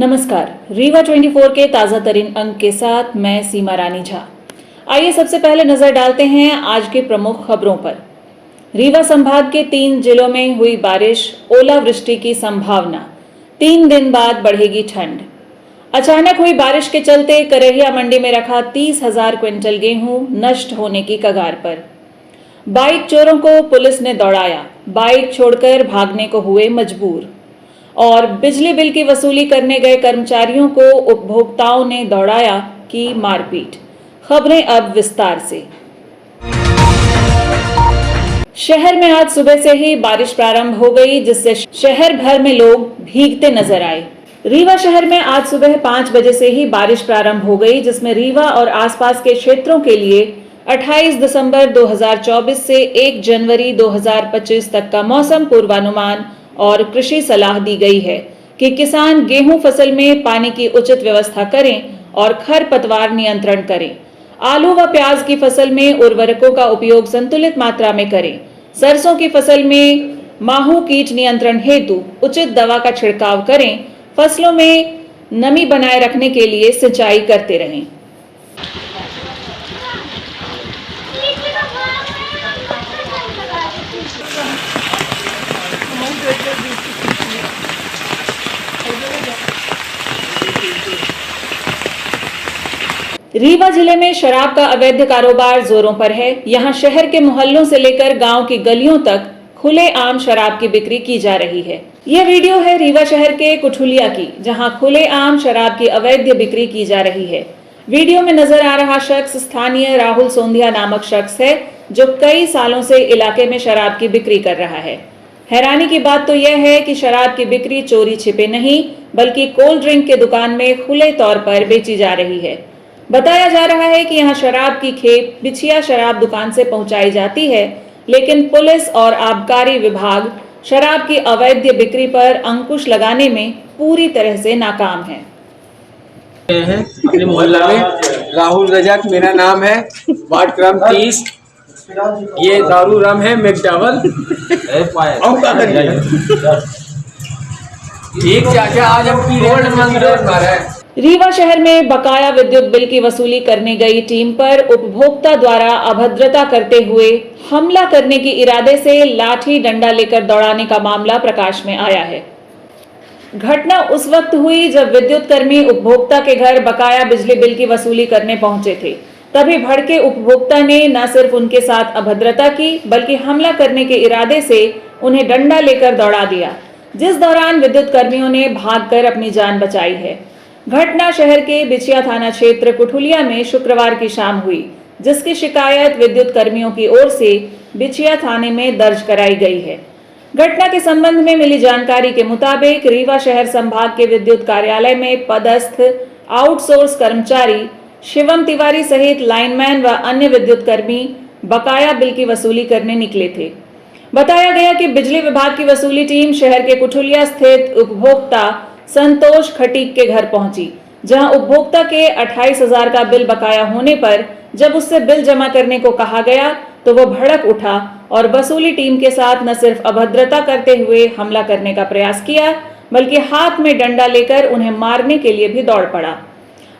नमस्कार, रीवा 24 के ताज़ा तरीन अंक के साथ मैं सीमा रानी झा। आइए सबसे पहले नजर डालते हैं आज की प्रमुख खबरों पर। रीवा संभाग के 3 जिलों में हुई बारिश, ओलावृष्टि की संभावना। 3 दिन बाद बढ़ेगी ठंड। अचानक हुई बारिश के चलते करहिया मंडी में रखा 30,000 क्विंटल गेहूं नष्ट होने की कगार पर। बाइक चोरों को पुलिस ने दौड़ाया, बाइक छोड़कर भागने को हुए मजबूर। और बिजली बिल की वसूली करने गए कर्मचारियों को उपभोक्ताओं ने दौड़ाया की मारपीट। खबरें अब विस्तार से। शहर में आज सुबह से ही बारिश प्रारंभ हो गई, जिससे शहर भर में लोग भीगते नजर आए। रीवा शहर में आज सुबह 5 बजे से ही बारिश प्रारंभ हो गई, जिसमें रीवा और आसपास के क्षेत्रों के लिए 28 दिसंबर 2024 से 1 जनवरी 2025 तक का मौसम पूर्वानुमान और कृषि सलाह दी गई है कि किसान गेहूं फसल में पानी की उचित व्यवस्था करें और खरपतवार नियंत्रण करें। आलू व प्याज की फसल में उर्वरकों का उपयोग संतुलित मात्रा में करें। सरसों की फसल में माहू कीट नियंत्रण हेतु उचित दवा का छिड़काव करें। फसलों में नमी बनाए रखने के लिए सिंचाई करते रहें। रीवा जिले में शराब का अवैध कारोबार जोरों पर है। यहां शहर के मोहल्लों से लेकर गांव की गलियों तक खुलेआम शराब की बिक्री की जा रही है। यह वीडियो है रीवा शहर के कुठुलिया की, जहां खुलेआम शराब की अवैध बिक्री की जा रही है। वीडियो में नजर आ रहा शख्स स्थानीय राहुल सोंधिया नामक शख्स है, जो कई सालों से इलाके में शराब की बिक्री कर रहा है। हैरानी की बात तो यह है कि शराब की बिक्री चोरी छिपे नहीं, बल्कि कोल्ड ड्रिंक के दुकान में खुले तौर पर बेची जा रही है। बताया जा रहा है कि यहां शराब की खेप बिछिया शराब दुकान से पहुंचाई जाती है, लेकिन पुलिस और आबकारी विभाग शराब की अवैध बिक्री पर अंकुश लगाने में पूरी तरह से नाकाम है। अपने मोहल्ला में राहुल रजक मेरा नाम है, वार्ड क्रम 30। ये दारू रम है मैकडॉवल। ठीक चाचा, आज हम पी रहे हैं। रीवा शहर में बकाया विद्युत बिल की वसूली करने गई टीम पर उपभोक्ता द्वारा अभद्रता करते हुए हमला करने के इरादे से लाठी डंडा लेकर दौड़ाने का मामला प्रकाश में आया है। घटना उस वक्त हुई जब विद्युत कर्मी उपभोक्ता के घर बकाया बिजली बिल की वसूली करने पहुंचे थे। तभी भड़के उपभोक्ता ने न सिर्फ उनके साथ अभद्रता की, बल्कि हमला करने के इरादे से उन्हें डंडा लेकर दौड़ा दिया, जिस दौरान विद्युत कर्मियों ने भागकर अपनी जान बचाई है। घटना शहर के बिछिया थाना क्षेत्र कुठुलिया में शुक्रवार की शाम हुई, जिसकी शिकायत विद्युत कर्मियों की ओर से बिछिया थाने में दर्ज कराई गई है। घटना के संबंध में मिली जानकारी के मुताबिक रीवा शहर संभाग के विद्युत कार्यालय में पदस्थ आउटसोर्स कर्मचारी शिवम तिवारी सहित लाइनमैन व अन्य विद्युत कर्मी बकाया बिल की वसूली करने निकले थे। बताया गया कि बिजली विभाग की वसूली टीम शहर के कुठुलिया स्थित उपभोक्ता संतोष खटीक के घर पहुंची, जहां उपभोक्ता के 28,000 का बिल बकाया होने पर जब उससे बिल जमा करने को कहा गया तो वह भड़क उठा और वसूली टीम के साथ न सिर्फ अभद्रता करते हुए हमला करने का प्रयास किया, बल्कि हाथ में डंडा लेकर उन्हें मारने के लिए भी दौड़ पड़ा।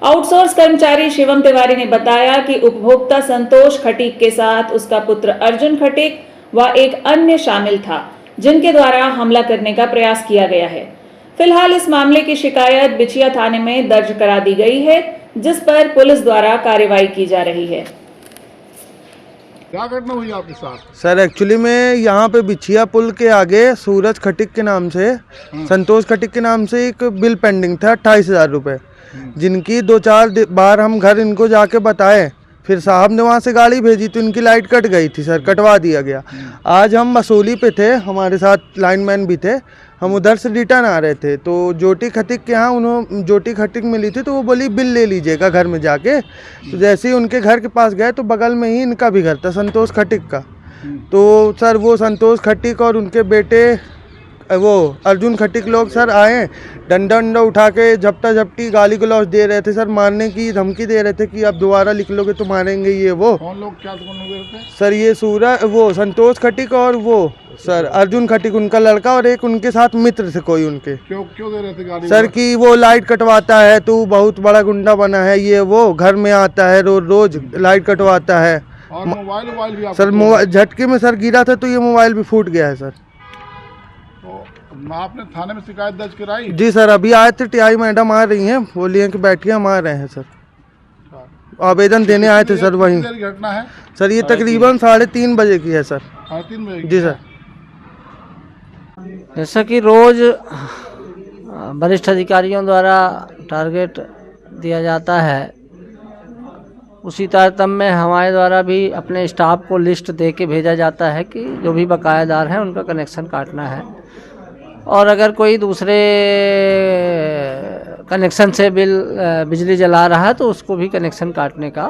आउटसोर्स कर्मचारी शिवम तिवारी ने बताया कि उपभोक्ता संतोष खटीक के साथ उसका पुत्र अर्जुन खटीक व एक अन्य शामिल था, जिनके द्वारा हमला करने का प्रयास किया गया है। फिलहाल इस मामले की शिकायत बिछिया थाने में दर्ज करा दी गई है, जिस पर पुलिस द्वारा कार्रवाई की जा रही है। क्या घटना हुई आपके साथ? सर एक्चुअली में यहाँ पे बिछिया पुल के आगे सूरज खटिक के नाम से, संतोष खटिक के नाम से एक बिल पेंडिंग था 28,000 रुपये, जिनकी 2-4 बार हम घर इनको जाके बताए। फिर साहब ने वहाँ से गाड़ी भेजी तो इनकी लाइट कट गई थी सर, कटवा दिया गया। आज हम वसूली पे थे, हमारे साथ लाइनमैन भी थे, हम उधर से रिटर्न आ रहे थे तो ज्योति खटिक के यहाँ उन्होंने ज्योति खटिक मिली थी, तो वो बोली बिल ले लीजिएगा घर में जाके। तो जैसे ही उनके घर के पास गए तो बगल में ही इनका भी घर था, संतोष खटिक का। तो सर वो संतोष खटिक और उनके बेटे वो अर्जुन खटिक लोग सर आए, डंडा उठा के झपटा झपटी गाली गलौज दे रहे थे सर, मारने की धमकी दे रहे थे कि अब दोबारा लिख लोगे तो मारेंगे ये वो। कौन लोग क्या कौन लोग थे? सर ये वो संतोष खटिक और वो सर अर्जुन खटिक उनका लड़का, और एक उनके साथ मित्र थे कोई उनके। क्यों क्यों दे रहे थे गाली? सर कि वो लाइट कटवाता है, तू बहुत बड़ा गुंडा बना है, ये वो घर में आता है रोज लाइट कटवाता है। और मोबाइल भी सर मोबाइल झटके में सर गिरा था तो ये मोबाइल भी फूट गया है सर। तो आपने थाने में शिकायत दर्ज कराई? जी सर, अभी आए थे, टीआई मैडम आ रही हैं, बोली हैं कि बैठिए, हम आ रहे हैं सर। आवेदन देने आए थे सर वहीं। घटना है सर ये तकरीबन 3:30 बजे की है सर। 3:30 बजे? जी सर। जैसा कि रोज वरिष्ठ अधिकारियों द्वारा टारगेट दिया जाता है, उसी तारतम्य में हमारे द्वारा भी अपने स्टाफ को लिस्ट दे के भेजा जाता है कि जो भी बकायादार हैं उनका कनेक्शन काटना है, और अगर कोई दूसरे कनेक्शन से बिजली जला रहा है तो उसको भी कनेक्शन काटने का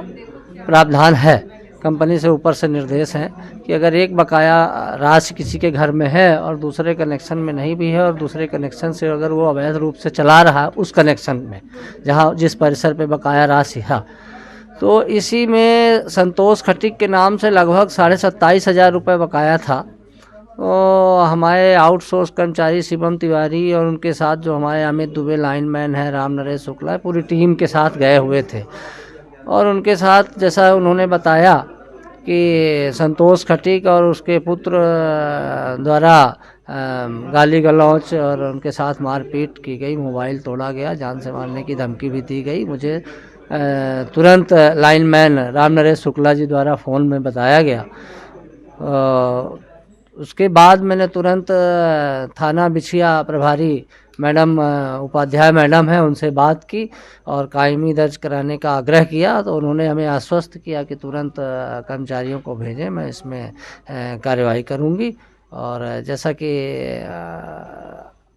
प्रावधान है। कंपनी से ऊपर से निर्देश हैं कि अगर एक बकाया राशि किसी के घर में है और दूसरे कनेक्शन में नहीं भी है, और दूसरे कनेक्शन से अगर वो अवैध रूप से चला रहा है उस कनेक्शन में जहाँ जिस परिसर पे बकाया राशि है, तो इसी में संतोष खटिक के नाम से लगभग 27,500 रुपये बकाया था। तो हमारे आउटसोर्स कर्मचारी शिवम तिवारी और उनके साथ जो हमारे अमित दुबे लाइनमैन है, राम नरेश शुक्ला, पूरी टीम के साथ गए हुए थे, और उनके साथ जैसा उन्होंने बताया कि संतोष खटिक और उसके पुत्र द्वारा गाली गलौच और उनके साथ मारपीट की गई, मोबाइल तोड़ा गया, जान से मारने की धमकी भी दी गई। मुझे तुरंत लाइनमैन राम नरेश शुक्ला जी द्वारा फ़ोन में बताया गया। उसके बाद मैंने तुरंत थाना बिछिया प्रभारी मैडम उपाध्याय मैडम है, उनसे बात की और कायमी दर्ज कराने का आग्रह किया, तो उन्होंने हमें आश्वस्त किया कि तुरंत कर्मचारियों को भेजें, मैं इसमें कार्रवाई करूंगी। और जैसा कि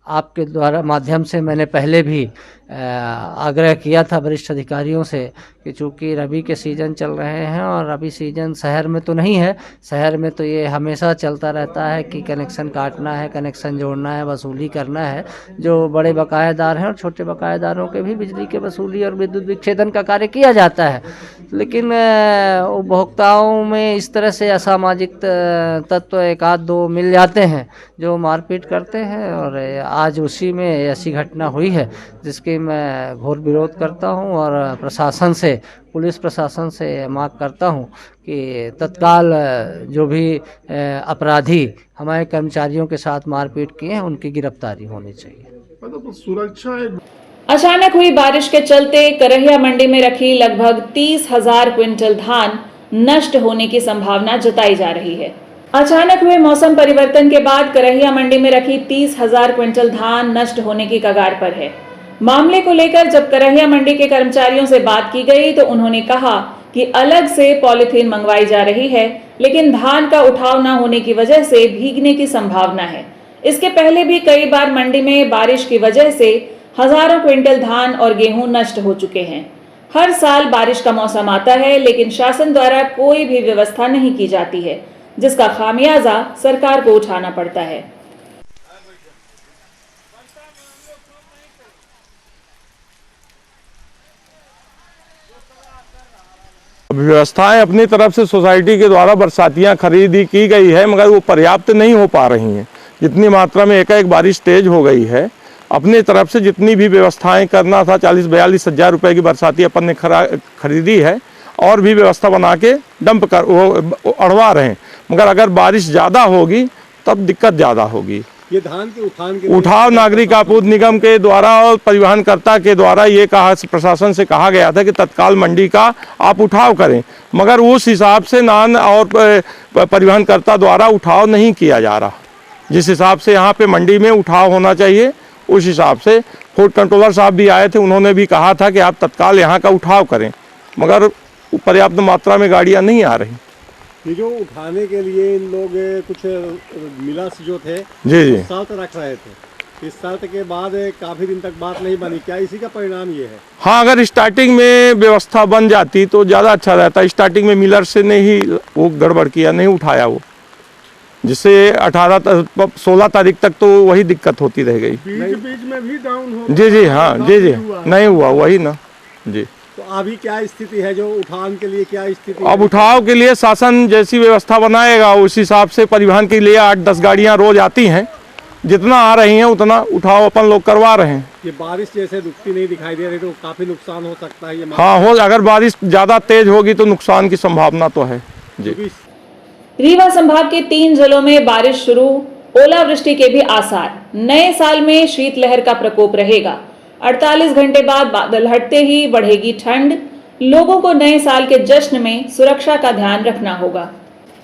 आपके द्वारा माध्यम से मैंने पहले भी आग्रह किया था वरिष्ठ अधिकारियों से कि चूँकि रबी के सीज़न चल रहे हैं, और रबी सीज़न शहर में तो नहीं है, शहर में तो ये हमेशा चलता रहता है कि कनेक्शन काटना है, कनेक्शन जोड़ना है, वसूली करना है। जो बड़े बकायेदार हैं और छोटे बकायेदारों के भी बिजली के वसूली और विद्युत विच्छेदन का कार्य किया जाता है, लेकिन उपभोक्ताओं में इस तरह से असामाजिक तत्व एक आध दो मिल जाते हैं जो मारपीट करते हैं, और आज उसी में ऐसी घटना हुई है जिसकी मैं घोर विरोध करता हूं, और प्रशासन से, पुलिस प्रशासन से मांग करता हूं कि तत्काल जो भी अपराधी हमारे कर्मचारियों के साथ मारपीट किए हैं उनकी गिरफ्तारी होनी चाहिए। तो सुरक्षा एक अचानक हुई बारिश के चलते करहिया मंडी में रखी लगभग 30,000 क्विंटल धान नष्ट होने की संभावना जताई जा रही है। अचानक हुए मौसम परिवर्तन के बाद करहिया मंडी में रखी 30,000 क्विंटल धान नष्ट होने की कगार पर है। मामले को लेकर जब करहिया मंडी के कर्मचारियों से बात की गई तो उन्होंने कहा कि अलग से पॉलिथीन मंगवाई जा रही है, लेकिन धान का उठाव न होने की वजह से भीगने की संभावना है। इसके पहले भी कई बार मंडी में बारिश की वजह से हजारों क्विंटल धान और गेहूं नष्ट हो चुके हैं। हर साल बारिश का मौसम आता है, लेकिन शासन द्वारा कोई भी व्यवस्था नहीं की जाती है, जिसका खामियाजा सरकार को उठाना पड़ता है। व्यवस्थाएं अपनी तरफ से सोसाइटी के द्वारा बरसातियां खरीदी की गई है, मगर वो पर्याप्त नहीं हो पा रही हैं। जितनी मात्रा में एकाएक बारिश तेज हो गई है, अपनी तरफ से जितनी भी व्यवस्थाएं करना था, 40-42 हज़ार रुपये की बरसाती अपन ने खरीदी है, और भी व्यवस्था बना के डंप कर वो अड़वा रहे हैं, मगर अगर बारिश ज़्यादा होगी तब दिक्कत ज़्यादा होगी। ये धान के उठाव नागरिक आपूर्ति निगम के द्वारा और परिवहनकर्ता के द्वारा ये प्रशासन से कहा गया था कि तत्काल मंडी का आप उठाव करें, मगर उस हिसाब से नान और परिवहनकर्ता द्वारा उठाव नहीं किया जा रहा। जिस हिसाब से यहाँ पे मंडी में उठाव होना चाहिए उस हिसाब से फूड कंट्रोलर साहब भी आए थे, उन्होंने भी कहा था कि आप तत्काल यहाँ का उठाव करें, मगर पर्याप्त मात्रा में गाड़ियाँ नहीं आ रही। ये जो उठाने के लिए इन लोग कुछ मिलर्स जो थे जी शर्त रख रहे थे, इस शर्त के बाद काफ़ी दिन तक बात नहीं बनी, क्या इसी का परिणाम ये है? हाँ, अगर स्टार्टिंग में व्यवस्था बन जाती तो ज़्यादा अच्छा रहता। स्टार्टिंग में मिलर से नहीं वो गड़बड़ किया, नहीं उठाया वो। जिससे 16 तारीख तक तो वही दिक्कत होती रह गई। बीच बीच में भी डाउन हो जी जी हाँ जी जी नहीं हुआ वही ना जी। तो अभी क्या स्थिति है, जो उठान के लिए क्या स्थिति अब है? उठाव के लिए शासन जैसी व्यवस्था बनाएगा उस हिसाब से परिवहन के लिए 8-10 गाड़ियां रोज आती हैं, जितना आ रही हैं उतना उठाव अपन लोग करवा रहे हैं। ये बारिश जैसे रुकती नहीं दिखाई दे रही तो काफी नुकसान हो सकता है ये हाँ हो, अगर बारिश ज्यादा तेज होगी तो नुकसान की संभावना तो है जी। क्योंकि रीवा संभाग के 3 जिलों में बारिश शुरू, ओलावृष्टि के भी आसार। नए साल में शीतलहर का प्रकोप रहेगा। 48 घंटे बाद बादल हटते ही बढ़ेगी ठंड। लोगों को नए साल के जश्न में सुरक्षा का ध्यान रखना होगा।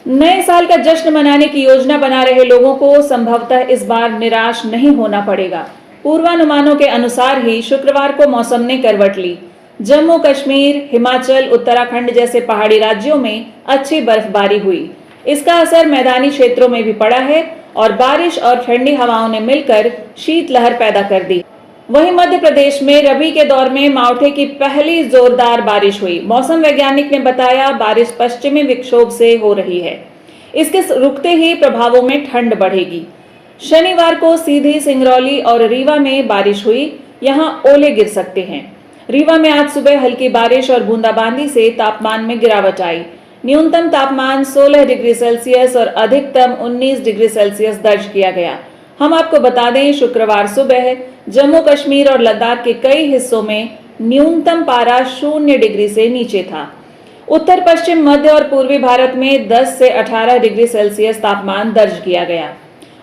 नए साल का जश्न मनाने की योजना बना रहे लोगों को संभवतः इस बार निराश नहीं होना पड़ेगा। पूर्वानुमानों के अनुसार ही शुक्रवार को मौसम ने करवट ली। जम्मू कश्मीर, हिमाचल, उत्तराखंड जैसे पहाड़ी राज्यों में अच्छी बर्फबारी हुई। इसका असर मैदानी क्षेत्रों में भी पड़ा है और बारिश और ठंडी हवाओं ने मिलकर शीतलहर पैदा कर दी। वहीं मध्य प्रदेश में रबी के दौर में मावठे की पहली जोरदार बारिश हुई। मौसम वैज्ञानिक ने बताया बारिश पश्चिमी विक्षोभ से हो रही है। इसके रुकते ही प्रभावों में ठंड बढ़ेगी। शनिवार को सीधी, सिंगरौली और रीवा में बारिश हुई। यहां ओले गिर सकते हैं। रीवा में आज सुबह हल्की बारिश और बूंदाबांदी से तापमान में गिरावट आई। न्यूनतम तापमान 16 डिग्री सेल्सियस और अधिकतम 19 डिग्री सेल्सियस दर्ज किया गया। हम आपको बता दें, शुक्रवार सुबह जम्मू कश्मीर और लद्दाख के कई हिस्सों में न्यूनतम पारा 0 डिग्री से नीचे था। उत्तर पश्चिम, मध्य और पूर्वी भारत में 10 से 18 डिग्री सेल्सियस तापमान दर्ज किया गया।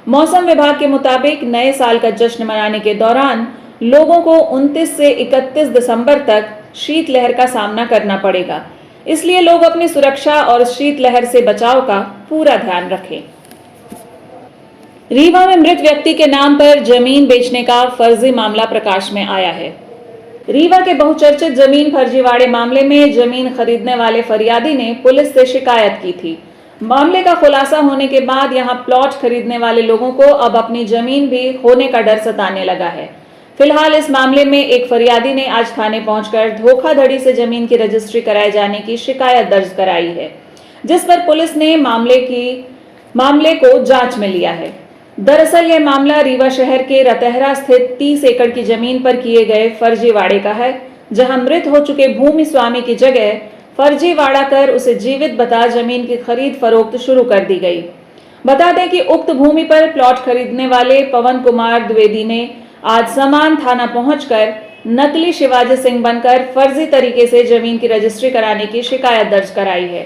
मौसम विभाग के मुताबिक नए साल का जश्न मनाने के दौरान लोगों को 29 से 31 दिसंबर तक शीतलहर का सामना करना पड़ेगा। इसलिए लोग अपनी सुरक्षा और शीतलहर से बचाव का पूरा ध्यान रखें। रीवा में मृत व्यक्ति के नाम पर जमीन बेचने का फर्जी मामला प्रकाश में आया है। रीवा के बहुचर्चित जमीन फर्जीवाड़े मामले में जमीन खरीदने वाले फरियादी ने पुलिस से शिकायत की थी। मामले का खुलासा होने के बाद यहां प्लॉट खरीदने वाले लोगों को अब अपनी जमीन भी खोने का डर सताने लगा है। फिलहाल इस मामले में एक फरियादी ने आज थाने पहुंचकर धोखाधड़ी से जमीन की रजिस्ट्री कराए जाने की शिकायत दर्ज कराई है, जिस पर पुलिस ने मामले को जांच में लिया है। दरअसल यह मामला रीवा शहर के रतहरा स्थित 30 एकड़ की जमीन पर किए गए फर्जीवाड़े का है, जहां मृत हो चुके भूमि स्वामी की जगह फर्जीवाड़ा कर उसे जीवित बता जमीन की खरीद फरोख्त शुरू कर दी गई। बता दें कि उक्त भूमि पर प्लॉट खरीदने वाले पवन कुमार द्विवेदी ने आज समान थाना पहुंचकर नकली शिवाजी सिंह बनकर फर्जी तरीके से जमीन की रजिस्ट्री कराने की शिकायत दर्ज कराई है।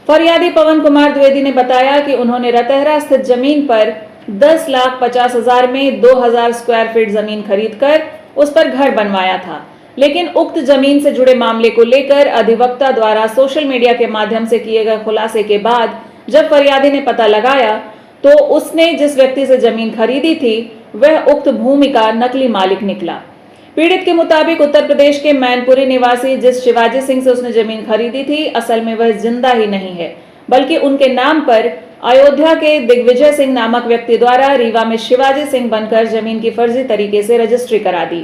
फरियादी पवन कुमार द्विवेदी ने बताया कि उन्होंने रतहरा स्थित जमीन पर 10,50,000 में 2,000 स्क्वायर फीट जमीन खरीदकर उस पर घर बनवाया था, लेकिन उक्त जमीन से जुड़े मामले को लेकर अधिवक्ता द्वारा सोशल मीडिया के माध्यम से किए गए खुलासे के बाद जब फरियादी ने पता लगाया तो उसने जिस व्यक्ति से जमीन खरीदी थी वह उक्त भूमि का नकली मालिक निकला। पीड़ित के मुताबिक उत्तर प्रदेश के मैनपुरी निवासी जिस शिवाजी सिंह से उसने जमीन खरीदी थी, असल में वह जिंदा ही नहीं है, बल्कि उनके नाम पर अयोध्या के दिग्विजय सिंह नामक व्यक्ति द्वारा रीवा में शिवाजी सिंह बनकर जमीन की फर्जी तरीके से रजिस्ट्री करा दी।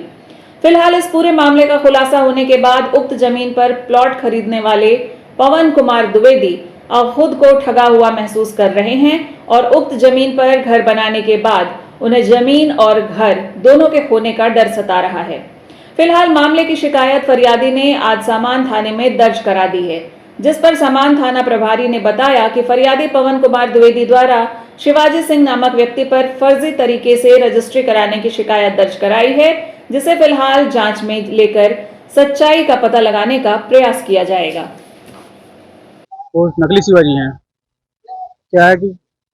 फिलहाल इस पूरे मामले का खुलासा होने के बाद उक्त जमीन पर प्लॉट खरीदने वाले पवन कुमार द्विवेदी अब खुद को ठगा हुआ महसूस कर रहे हैं और उक्त जमीन पर घर बनाने के बाद उन्हें जमीन और घर दोनों के खोने का डर सता रहा है। फिलहाल मामले की शिकायत फरियादी ने आज सामान थाने में दर्ज करा दी है, जिस पर सामान थाना प्रभारी ने बताया कि फरियादी पवन कुमार द्विवेदी द्वारा शिवाजी सिंह नामक व्यक्ति पर फर्जी तरीके से रजिस्ट्री कराने की शिकायत दर्ज कराई है, जिसे फिलहाल जांच में लेकर सच्चाई का पता लगाने का प्रयास किया जाएगा। वो नकली शिवाजी हैं। क्या है कि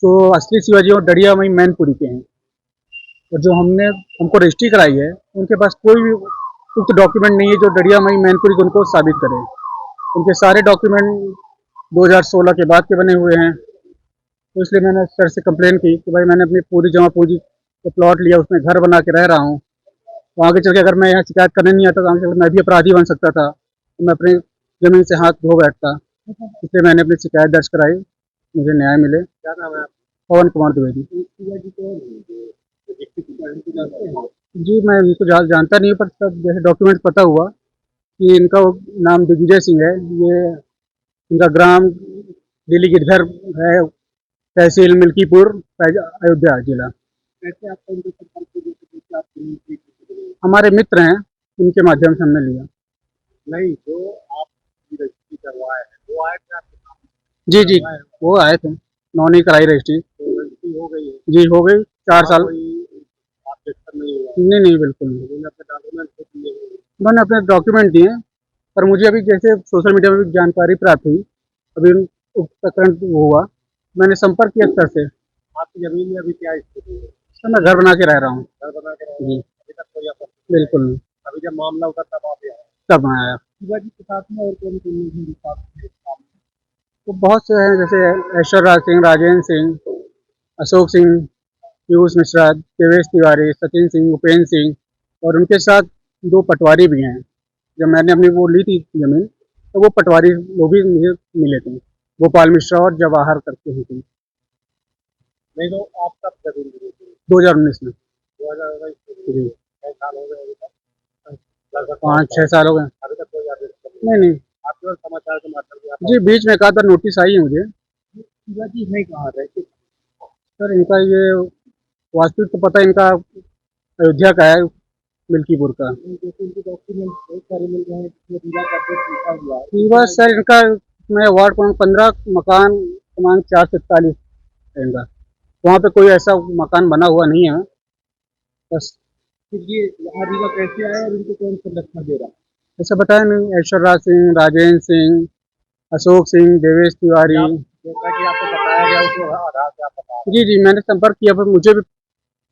जो असली शिवाजी और डड़िया वही मैनपुरी के हैं, और जो हमको रजिस्ट्री कराई है उनके पास कोई भी उक्त डॉक्यूमेंट नहीं है जो डड़िया मई मैनपुरी को उनको साबित करे। उनके सारे डॉक्यूमेंट 2016 के बाद के बने हुए हैं। तो इसलिए मैंने सर से कंप्लेन की कि भाई मैंने अपनी पूरी जमा पूंजी को प्लॉट लिया, उसमें घर बना के रह रहा हूँ, तो आगे चल के अगर मैं यहाँ शिकायत करने नहीं आता तो आगे चल मैं भी अपराधी बन सकता था, तो मैं अपनी ज़मीन से हाथ धो बैठता। इसलिए मैंने अपनी शिकायत दर्ज कराई, मुझे न्याय मिले। क्या नाम है? पवन कुमार द्विवेदी। जी मैं इनको जानता नहीं हूँ, पर सब जैसे डॉक्यूमेंट पता हुआ कि इनका नाम दिग्विजय सिंह है, ये इनका ग्राम दिल्ली गिरधर है, तहसील मिल्कीपुर, अयोध्या जिला। कैसे आपको उनके संपर्क हुए थे? कैसे आप हमारे मित्र हैं, उनके माध्यम से हमने लिया। नहीं, जो आप रजिस्ट्री करवाए हैं वो आए थे आपके सामने? जी जी, वो आए थे, उन्होंने कराई रजिस्ट्री। तो रजिस्ट्री हो गई है? जी हो गई, 4 साल। कोई ऑब्जेक्शन नहीं हुआ? नहीं नहीं, बिल्कुल नहीं। उन्होंने अपने डॉक्यूमेंट खुद दिए हुए हैं। उन्होंने अपने डॉक्यूमेंट दिए, पर मुझे अभी जैसे सोशल मीडिया में भी जानकारी प्राप्त हुई, अभी प्रकरण वो हुआ, मैंने संपर्क किया सर से। आपकी जमीन में अभी क्या स्थिति है? सर मैं घर बना के रह रहा हूँ। घर बना के रह रहे जी हैं? अभी तक कोई आपत्ति? बिल्कुल नहीं, अभी जब मामला उठा तब आप आए? तब मैं आया। शिवाजी के साथ में और कौन कौन लोग हैं साथ में? तो बहुत से हैं, जैसे ऐश्वर्य सिंह, राजेंद्र सिंह, अशोक सिंह, पीयूष मिश्रा, देवेश तिवारी, सचिन सिंह, उपेंद्र सिंह, और उनके साथ 2 पटवारी भी हैं। जब मैंने अपनी वो ली थी जमीन, तो वो पटवारी वो भी मुझे मिले थे, गोपाल मिश्रा और जवाहर करके हैं। नहीं तो आप कब जमीन ली थी? 2019 में। 2019 जी, कई साल हो गए अभी तक? लगभग 5-6 साल हो गए। अभी तक कोई आदेश नहीं, आप केवल समाचार के माध्यम से आप जी बीच में एक आध बार नोटिस आई है मुझे। शिवाजी नहीं कहाँ रहते? सर इनका ये वास्तविक तो पता इनका अयोध्या का है, मिल्कीपुर का। इनके डॉक्यूमेंट बहुत सारे मिल गए हैं जिसमें जिला का अध्यक्ष लिखा हुआ है। बस सर इनका, मैं वार्ड क्रमांक 15 मकान क्रमांक 441 है इनका, वहाँ पे कोई ऐसा मकान बना हुआ नहीं है। बस फिर ये यहाँ रीवा कैसे आए और इनको कौन संरक्षण दे रहा है? ऐसा बताया नहीं, ऐश्वर्य सिंह, राजेंद्र सिंह, अशोक सिंह, देवेश तिवारी। जैसा कि आपको बताया गया उसको आधार से आप बता जी जी, मैंने संपर्क किया, पर मुझे भी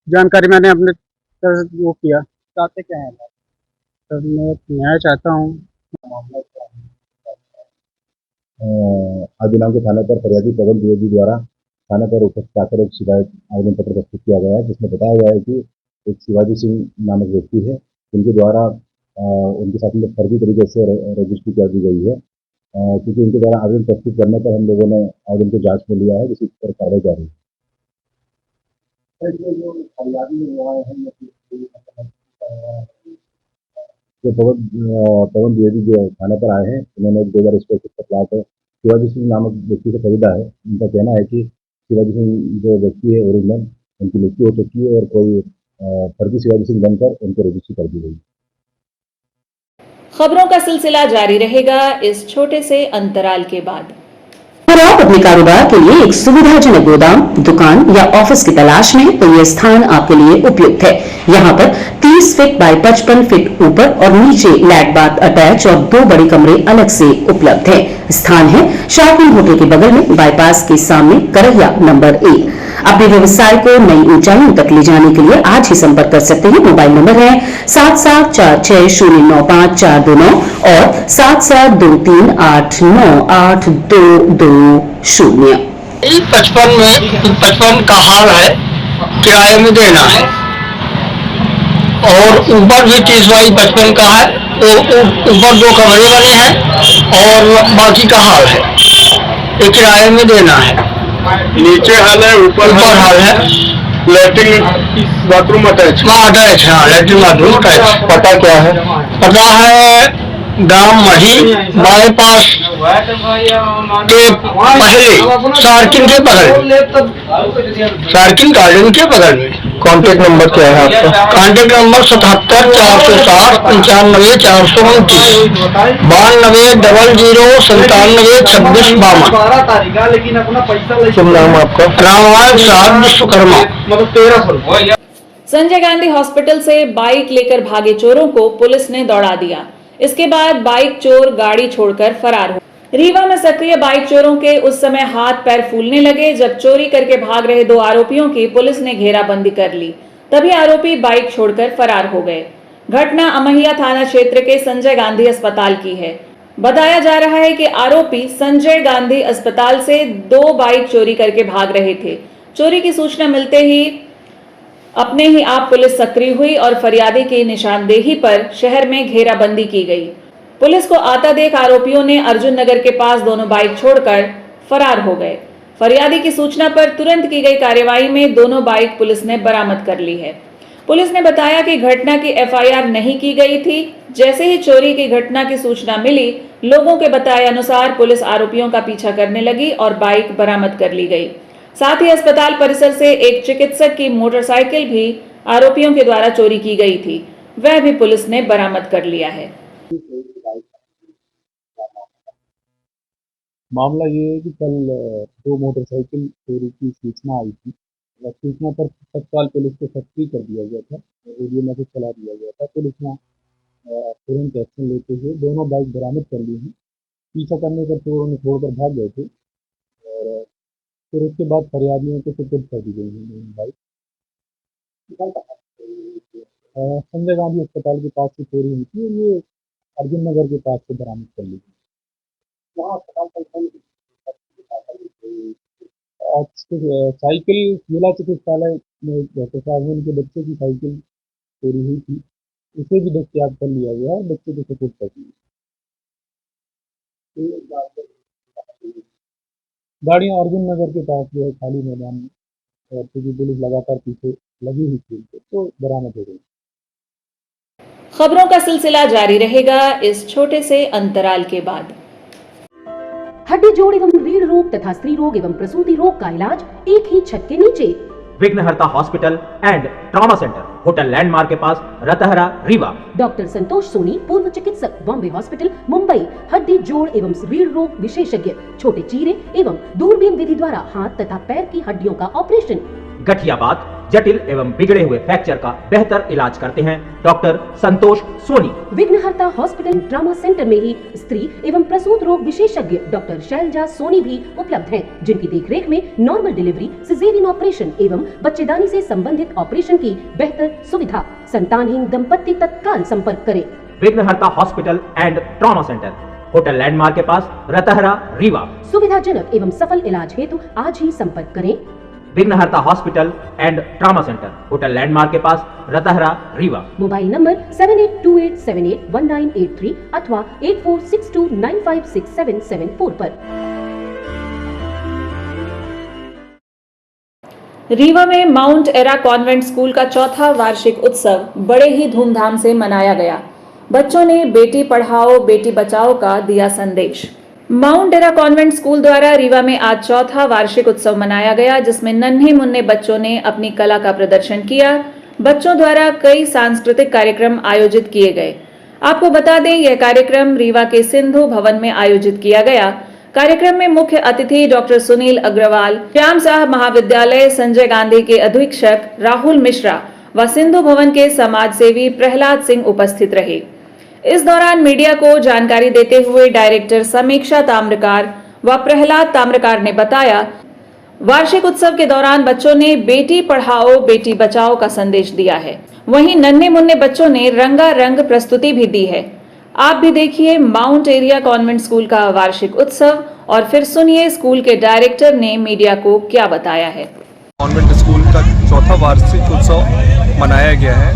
जानकारी मैंने अपने तरह से वो किया। चाहते क्या है? सर मैं न्याय चाहता हूँ। आज दिनांक के थाने पर फरियादी पवन द्विवेदी द्वारा थाने पर उपस्थित आकर एक शिकायत आवेदन पत्र प्रस्तुत किया गया है, जिसमें बताया गया है कि एक शिवाजी सिंह नामक व्यक्ति है, जिनके द्वारा उनके साथ में फर्जी तरीके से रजिस्ट्री कर दी गई है। क्योंकि इनके द्वारा आवेदन प्रस्तुत करने पर हम लोगों ने आवेदन को जांच में लिया है, जिसकी पर कार्रवाई जारी है। जो पवन द्विवेदी जो थाने पर आए हैं, उन्होंने 2000 स्क्वायर फीट का प्लाट शिवाजी सिंह नामक व्यक्ति से खरीदा है। उनका कहना है कि शिवाजी सिंह जो व्यक्ति है ओरिजिनल, उनकी मृत्यु हो चुकी है और कोई फर्जी शिवाजी सिंह बनकर उनको रजिस्ट्री कर दी गई। खबरों का सिलसिला जारी रहेगा इस छोटे से अंतराल के बाद। अगर आप अपने कारोबार के लिए एक सुविधाजनक गोदाम, दुकान या ऑफिस की तलाश में, तो यह स्थान आपके लिए उपयुक्त है। यहाँ पर 30 फीट बाय 55 फीट ऊपर और नीचे लैट बाथ अटैच और 2 बड़े कमरे अलग से उपलब्ध हैं। स्थान है शार्किन होटल के बगल में, बाईपास के सामने, करहिया नंबर 1। अपने व्यवसाय को नई ऊंचाइयों तक ले जाने के लिए आज ही संपर्क कर सकते हैं। मोबाइल नंबर है 7746095429 और 7723898220। 55 का हाल है, किराए में देना है, और ऊपर भी 30 बाई 55 का है। ऊपर 2 कमरे बने हैं और बाकी का हाल है, ये किराए में देना है। नीचे हाल है, ऊपर हाल है, लैट्रिन बाथरूम अटैच। अटैच है, लैट्रिन बाथरूम अटैच। पता क्या है? पता है गांव मढ़ी, बाईपास के पहले, सार्किन के बगल, सार्किन गार्डन के बगल में। कॉन्टेक्ट नंबर क्या है आपका? Contact number 77 460 95 439 00 97 26 52। शुभ नाम आपका? रामवाल साहब विश्वकर्मा। संजय गांधी हॉस्पिटल से बाइक लेकर भागे चोरों को पुलिस ने दौड़ा दिया। इसके बाद बाइक चोर गाड़ी छोड़कर फरार हो। रीवा में सक्रिय बाइक चोरों के उस समय हाथ पैर फूलने लगे जब चोरी करके भाग रहे 2 आरोपियों की पुलिस ने घेराबंदी कर ली। तभी आरोपी बाइक छोड़कर फरार हो गए। घटना अमहिया थाना क्षेत्र के संजय गांधी अस्पताल की है। बताया जा रहा है कि आरोपी संजय गांधी अस्पताल से 2 बाइक चोरी करके भाग रहे थे। चोरी की सूचना मिलते ही अपने ही आप पुलिस सक्रिय हुई और फरियादी की निशानदेही पर शहर में घेराबंदी की गई। पुलिस को आता देख आरोपियों ने अर्जुन नगर के पास दोनों बाइक छोड़कर फरार हो गए। फरियादी की सूचना पर तुरंत की गई कार्यवाही में दोनों बाइक पुलिस ने बरामद कर ली है। पुलिस ने बताया कि घटना की FIR नहीं की गई थी। जैसे ही चोरी की घटना की सूचना मिली, लोगों के बताए अनुसार पुलिस आरोपियों का पीछा करने लगी और बाइक बरामद कर ली गई। साथ ही अस्पताल परिसर से एक चिकित्सक की मोटरसाइकिल भी आरोपियों के द्वारा चोरी की गई थी, वह भी पुलिस ने बरामद कर लिया है। मामला ये है कि कल 2 मोटरसाइकिल चोरी की सूचना आई थी। सूचना पर तत्काल पुलिस को सक्रिय कर दिया गया था, रेडियो मैसेज चला दिया गया था। पुलिस ने तुरंत एक्शन लेते हुए दोनों बाइक बरामद कर ली हैं। पीछा करने पर चोरों ने छोड़कर भाग गए थे और फिर उसके बाद फरियादियों को सुपुर्द कर दी गई है बाइक। संजय गांधी अस्पताल के पास से चोरी हुई थी और ये अर्जुन नगर के पास से बरामद कर ली गई। साइकिल जिला चिकित्सालय में डॉक्टर साहब उनके बच्चे की साइकिल चोरी हुई थी, उसे भी दस्तयाब कर लिया गया और बच्चे को सुपुर्द कर दिया। गाड़ियाँ अर्जुन नगर के पास जो है खाली मैदान में, और क्योंकि पुलिस लगातार पीछे लगी हुई थी तो बरामद हो गई। खबरों का सिलसिला जारी रहेगा इस छोटे से अंतराल के बाद। हड्डी जोड़ एवं रीढ़ रोग तथा स्त्री रोग एवं प्रसूति रोग का इलाज एक ही छत के नीचे। विघ्नहर्ता hospital and trauma centre, hotel landmark के पास, रतहरा, रीवा। डॉक्टर संतोष सोनी, पूर्व चिकित्सक, बॉम्बे हॉस्पिटल, मुंबई। हड्डी जोड़ एवं रीढ़ रोग विशेषज्ञ, छोटे चीरे एवं दूरबीन विधि द्वारा हाथ तथा पैर की हड्डियों का ऑपरेशन। गठियाबात, जटिल एवं बिगड़े हुए फ्रैक्चर का बेहतर इलाज करते हैं डॉक्टर संतोष सोनी। विघ्नहर्ता हॉस्पिटल ट्रॉमा सेंटर में ही स्त्री एवं प्रसूत रोग विशेषज्ञ डॉक्टर शैलजा सोनी भी उपलब्ध हैं, जिनकी देखरेख में नॉर्मल डिलीवरी, सिजेरियन ऑपरेशन एवं बच्चेदानी से संबंधित ऑपरेशन की बेहतर सुविधा। संतानहीन दंपत्ति तत्काल संपर्क करें। विघ्नहर्ता hospital and trauma centre, hotel landmark के पास, रतहरा, रीवा। सुविधाजनक एवं सफल इलाज हेतु आज ही संपर्क करें। विघ्नहर्ता hospital and trauma centre, hotel landmark के पास, रतहरा, रीवा। मोबाइल नंबर 7828781983 अथवा 8462956774 पर। रीवा में माउंट एरा कॉन्वेंट स्कूल का चौथा वार्षिक उत्सव बड़े ही धूमधाम से मनाया गया। बच्चों ने बेटी पढ़ाओ बेटी बचाओ का दिया संदेश। माउंट एरा कॉन्वेंट स्कूल द्वारा रीवा में आज चौथा वार्षिक उत्सव मनाया गया, जिसमें नन्हे मुन्ने बच्चों ने अपनी कला का प्रदर्शन किया। बच्चों द्वारा कई सांस्कृतिक कार्यक्रम आयोजित किए गए। आपको बता दें, यह कार्यक्रम रीवा के सिंधु भवन में आयोजित किया गया। कार्यक्रम में मुख्य अतिथि डॉक्टर सुनील अग्रवाल, श्याम साहब महाविद्यालय संजय गांधी के अधीक्षक राहुल मिश्रा व सिंधु भवन के समाज सेवी प्रहलाद सिंह उपस्थित रहे। इस दौरान मीडिया को जानकारी देते हुए डायरेक्टर समीक्षा ताम्रकार व प्रहलाद ताम्रकार ने बताया, वार्षिक उत्सव के दौरान बच्चों ने बेटी पढ़ाओ बेटी बचाओ का संदेश दिया है। वहीं नन्हे मुन्ने बच्चों ने रंगारंग प्रस्तुति भी दी है। आप भी देखिए माउंट एरिया कॉन्वेंट स्कूल का वार्षिक उत्सव और फिर सुनिए स्कूल के डायरेक्टर ने मीडिया को क्या बताया है। कॉन्वेंट स्कूल का चौथा वार्षिक उत्सव मनाया गया है।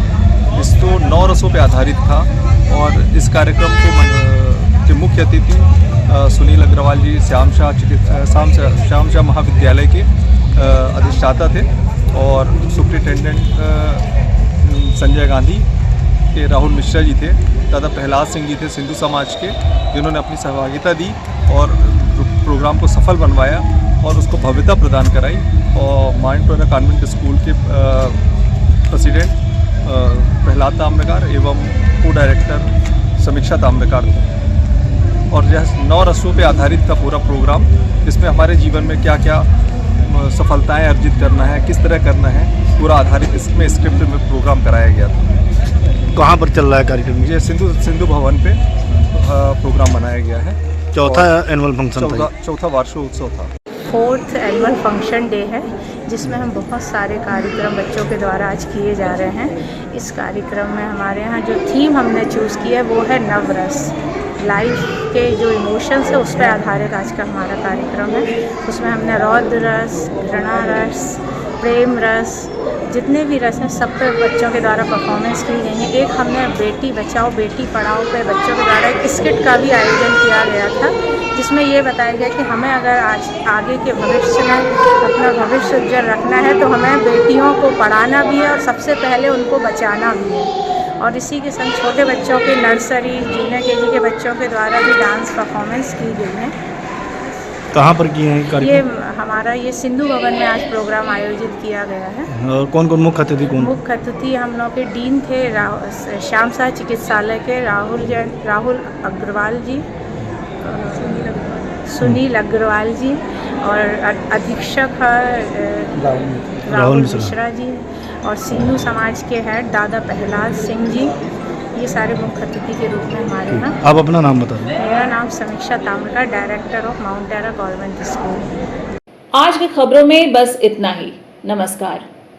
इस तो 9 रसों पर आधारित था और इस कार्यक्रम के मुख्य अतिथि सुनील अग्रवाल जी श्याम शाह महाविद्यालय के अधिष्ठाता थे और सुप्रिंटेंडेंट संजय गांधी के राहुल मिश्रा जी थे तथा प्रहलाद सिंह जी थे सिंधु समाज के, जिन्होंने अपनी सहभागिता दी और प्रोग्राम को सफल बनवाया और उसको भव्यता प्रदान कराई। और माउंट एरा कॉन्वेंट स्कूल के प्रेसिडेंट प्रहलाद ताम्रकार एवं को डायरेक्टर समीक्षा ताम्रकार थे। और यह 9 रसों पे आधारित था पूरा प्रोग्राम, जिसमें हमारे जीवन में क्या क्या सफलताएं अर्जित करना है, किस तरह करना है, पूरा आधारित इसमें स्क्रिप्ट में प्रोग्राम कराया गया था। कहाँ पर चल रहा है कार्यक्रम? ये सिंधु भवन पे प्रोग्राम बनाया गया है। चौथा एनुअल फंक्शन था, चौथा वार्षिक उत्सव था। 4th एनुअल फंक्शन डे है, जिसमें हम बहुत सारे कार्यक्रम बच्चों के द्वारा आज किए जा रहे हैं। इस कार्यक्रम में हमारे यहाँ जो थीम हमने चूज़ की है वो है नवरस। लाइफ के जो इमोशंस है उस पर आधारित आज का हमारा कार्यक्रम है। उसमें हमने रौद्र रस, घृणा रस, प्रेम रस, जितने भी रस हैं सब पे बच्चों के द्वारा परफॉर्मेंस की गई है। एक हमने बेटी बचाओ बेटी पढ़ाओ पे बच्चों के द्वारा एक स्किट का भी आयोजन किया गया था, जिसमें ये बताया गया कि हमें अगर आज आगे के भविष्य में अपना भविष्य उज्जवल रखना है तो हमें बेटियों को पढ़ाना भी है और सबसे पहले उनको बचाना भी है। और इसी के संग छोटे बच्चों के नर्सरी जूनियर केजी के बच्चों के द्वारा भी डांस परफॉर्मेंस की गई है। कहाँ पर किए हैं ये हमारे हमारा ये सिंधु भवन में आज प्रोग्राम आयोजित किया गया है। और कौन कौन मुख्य अतिथि कौन? मुख्य अतिथि हम लोग के डीन थे श्याम साह चिकित्सालय के राहुल अग्रवाल जी, सुनील अग्रवाल जी, और अधीक्षक राहुल मिश्रा जी, और सिन्नू समाज के हेड दादा प्रहलाद सिंह जी, ये सारे मुख्य अतिथि के रूप में हमारे यहाँ। आप अपना नाम बता दें। मेरा नाम Samiksha Tamraka, director of mount Terra government school. आज की खबरों में बस इतना ही। नमस्कार।